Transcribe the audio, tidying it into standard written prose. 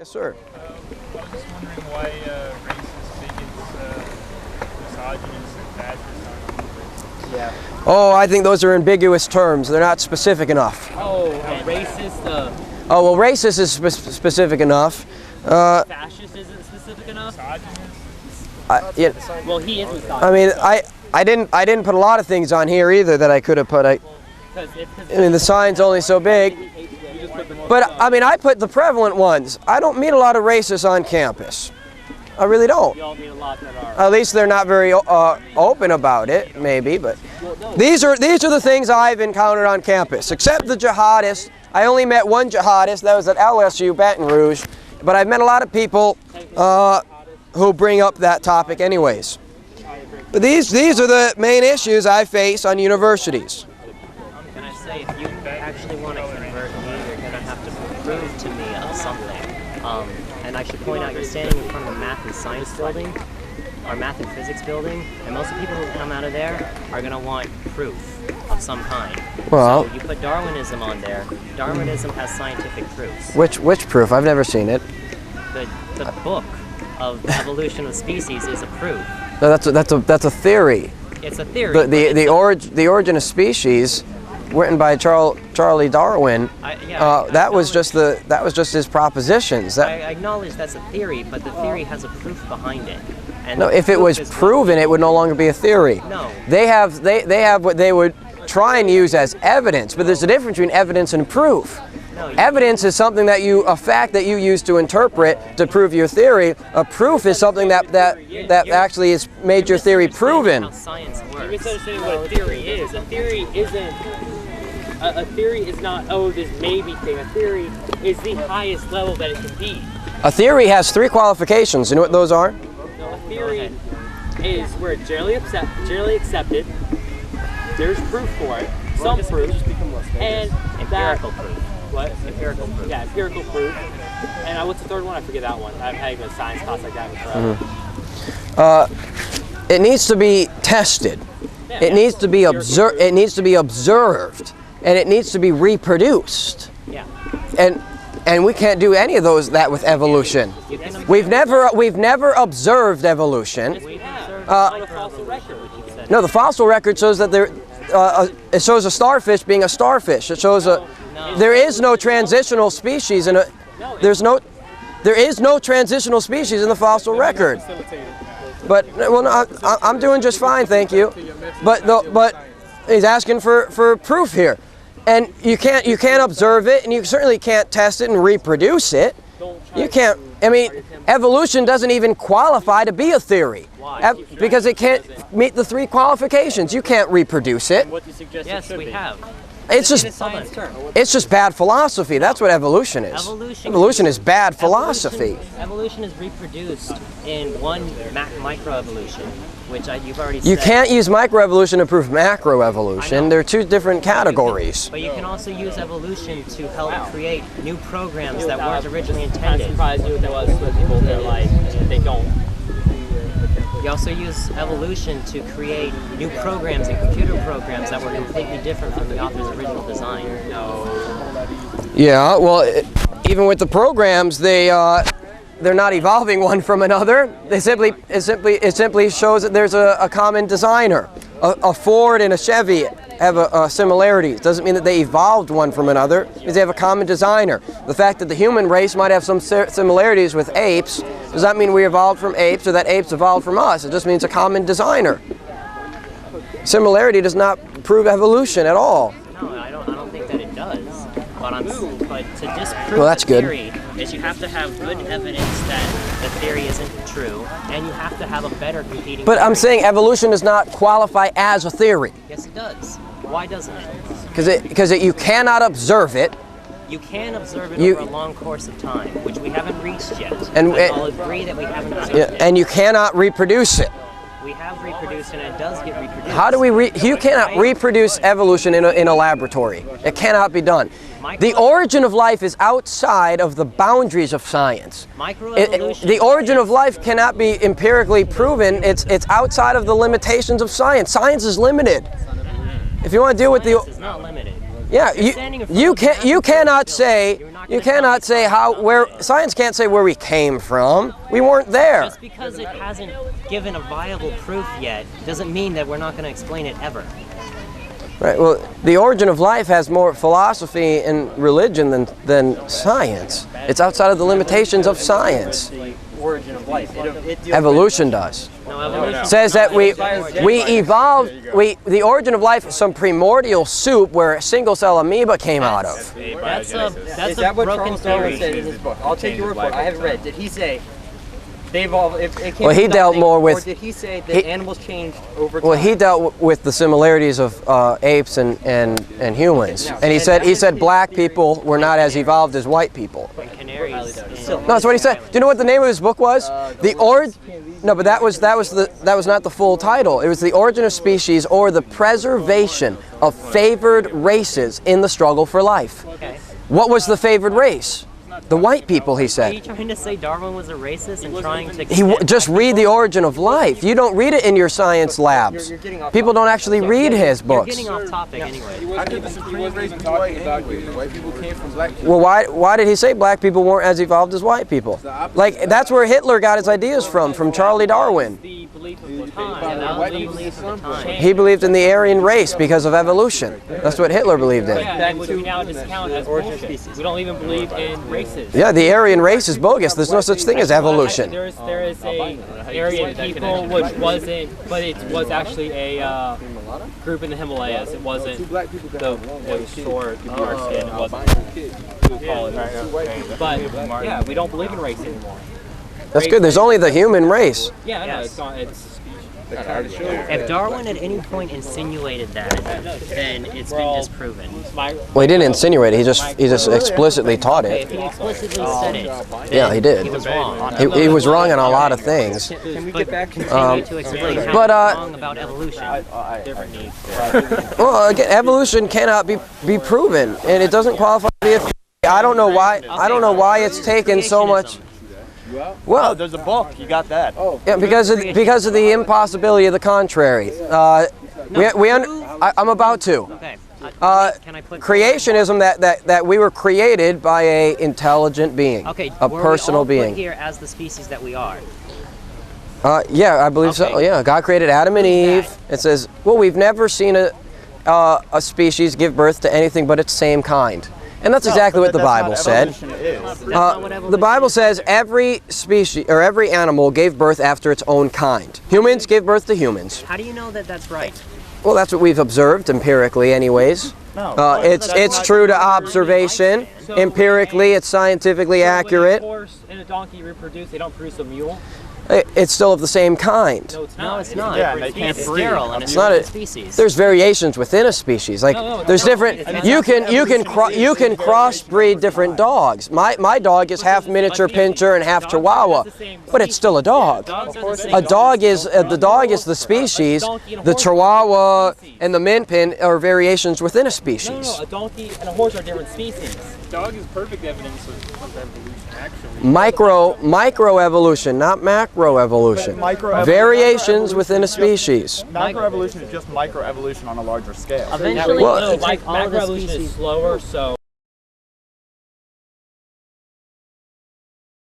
Yes, sir. I was just wondering why racist, bigots, misogynists, and fascists aren't on the list. Yeah. Oh, I think those are ambiguous terms. They're not specific enough. Oh, racist. Oh, well, racist is specific enough. Fascist isn't specific enough. Yeah, Well, he is misogynist. I mean, I didn't put a lot of things on here either that I could have put. I mean, the sign's only so big. But I mean, I put the prevalent ones. I don't meet a lot of racists on campus. I really don't. You all meet a lot that are. At least they're not very open about it, maybe. But these are the things I've encountered on campus. Except the jihadists. I only met one jihadist. That was at LSU, Baton Rouge. But I've met a lot of people who bring up that topic, anyways. But these are the main issues I face on universities. Can I say, if you actually want to convert me, you're going to have to prove to me of something. And I should point out, you're standing in front of the math and science building, or math and physics building, and most of the people who come out of there are going to want proof of some kind. Well, so you put Darwinism on there. Darwinism has scientific proofs. which proof? I've never seen it. The book of the evolution of species is a proof. No, that's a theory. It's a theory. The origin of species, written by Charlie Darwin. That was just his propositions. I acknowledge that's a theory, but the theory has a proof behind it. And no, if it was proven, it would no longer be a theory. No. They have what they would try and use as evidence, but there's a difference between evidence and proof. No, Evidence is something a fact that you use to interpret to prove your theory. A proof is something that actually has made your theory proven. How science works. You're misunderstanding what a theory is. A theory isn't. A theory is not, oh, this maybe thing. A theory is the highest level that it can be. A theory has 3 qualifications. You know what those are? No, a theory is where it's generally accepted. There's proof for it, some proof, and Empirical proof. What? Empirical proof. Yeah, empirical proof. And what's the third one? I forget that one. I've had a science class like that forever. It needs to be tested. Yeah, It needs to be observed. It needs to be observed, and it needs to be reproduced. Yeah. And we can't do any of that with evolution. We've never observed evolution. We have. On a fossil record. No, the fossil record shows that it shows a starfish being a starfish. It shows there is no transitional species there is no transitional species in the fossil record. But I'm doing just fine, thank you. But he's asking for proof here, and you can't observe it, and you certainly can't test it and reproduce it. You can't. I mean, evolution doesn't even qualify to be a theory. Why? Because it can't meet the 3 qualifications. You can't reproduce it. What do you suggest Yes, we have. It's In a just science term. bad philosophy. That's what evolution is. Evolution is bad philosophy. Evolution is reproduced in one microevolution, which you've already said. You can't use microevolution to prove macroevolution. They're 2 different categories. But you can also use evolution to help create new programs that weren't originally intended. I'm surprised you know what people they're like. They don't. You also use evolution to create new programs and computer programs that were completely different from the author's original design. No. Yeah, well, even with the programs, they're not evolving one from another. It simply shows that there's a common designer. A Ford and a Chevy have similarities. Doesn't mean that they evolved one from another, because they have a common designer. The fact that the human race might have some similarities with apes does not mean we evolved from apes or that apes evolved from us. It just means a common designer. Similarity does not prove evolution at all. No, I don't think that it does. But to disprove that's the good. theory is you have to have good evidence that the theory isn't true, and you have to have a better competing But I'm theory. saying evolution does not qualify as a theory. Yes, it does. Why doesn't it? Because you cannot observe it. You can observe it over a long course of time, which we haven't reached yet. And I'll agree that we haven't observed Yeah, it. and you cannot reproduce it. We have reproduced, and it does get reproduced. How do you cannot reproduce evolution in a laboratory. It cannot be done. The origin of life is outside of the boundaries of science. Microevolution. The origin of life cannot be empirically proven. It's outside of the limitations of science. Science is limited. If you want to deal with Science is not limited. Yeah, standing in front you of can't. the You cannot field. say. You're not You gonna tell cannot me say how. Where science can't say where we came from. We weren't there. Just because it hasn't given a viable proof yet doesn't mean that we're not going to explain it ever. Right. Well, the origin of life has more philosophy and religion than science. It's outside of the limitations of science. Origin of life. Evolution does. No, evolution Says that we evolved. The origin of life is some primordial soup where a single cell amoeba came out of. That's Is a that what broken Charles Darwin said theory. in his book? I'll take your word for it. I haven't read it. Did he say they evolved? It came Well, he from dealt nothing, more with- Or did he say that animals changed over time? Well, he dealt with the similarities of apes and humans, and he said black people were not as evolved as white people. Canaries. No, that's what he said. Do you know what the name of his book was? No, but that was not the full title. It was The Origin of Species, or the Preservation of Favored Races in the Struggle for Life. Okay. What was the favored race? The white people, he Are you said. trying to say Darwin was a racist and trying to? Just read The Origin of Life. You don't read it in your science labs. You're getting off People don't actually read his You're books. getting off topic anyway. He wasn't even talking about white people came from black people. Well, why did he say black people weren't as evolved as white people? Like, that's where Hitler got his ideas from Charlie Darwin. The belief of the That was the belief at the time. He believed in the Aryan race because of evolution. That's what Hitler believed in. Yeah, and which we now discount as bullshit. We don't even believe in races. Yeah, the Aryan race is bogus. There's no such thing as evolution. There is a Aryan people which wasn't, but it was actually a group in the Himalayas. It wasn't the short dark skin. It wasn't who we call it. But yeah, we don't believe in race anymore. That's good. There's only the human race. Yeah, no, Yes. it's not. It's If Darwin at any point insinuated that, then it's been disproven. Well, he didn't insinuate it. He just explicitly taught If it. he explicitly said it, Yeah, he did. he was wrong. He was wrong on a lot of things. Can we get back to Continue to explain how but, he's wrong about evolution. different needs. Well, again, evolution cannot be proven, and it doesn't qualify to be a theory. I don't know why it's taken so much. Well, There's a book. You got that. yeah, because of the impossibility of the contrary. I'm about to. Okay. Can I put Creationism that we were created by a intelligent being, Okay. a were personal we all being. put here as the species that we are. Yeah, I believe so. Okay. Yeah, God created Adam and Eve. It says, well, we've never seen a species give birth to anything but its same kind. And that's exactly what the Bible said. That's not what evolution The Bible is. says every species or every animal gave birth after its own kind. Humans give birth to humans. How do you know that that's right? Well, that's what we've observed empirically, anyways. It's true to observation. Empirically, it's scientifically When a accurate. horse and a donkey reproduce, they don't produce a mule. It's still of the same kind. No, it's No, not. it's not. Yeah, and they can't It's breed. sterile and it's not not a- a species. There's variations within a species. Like there's different. You can crossbreed different dogs. My dog is half miniature pincher and half Chihuahua, but it's still a dog. Dogs are the same. A dog is the species. The Chihuahua and the Min Pin are variations within a species. No, a donkey and a horse are different species. Dog is perfect evidence of evolution, actually. Microevolution, not macroevolution. Microevolution. Variations within a species. Macroevolution is just microevolution on a larger scale. Eventually, Well, No, it's like all of the macroevolution species. is slower, so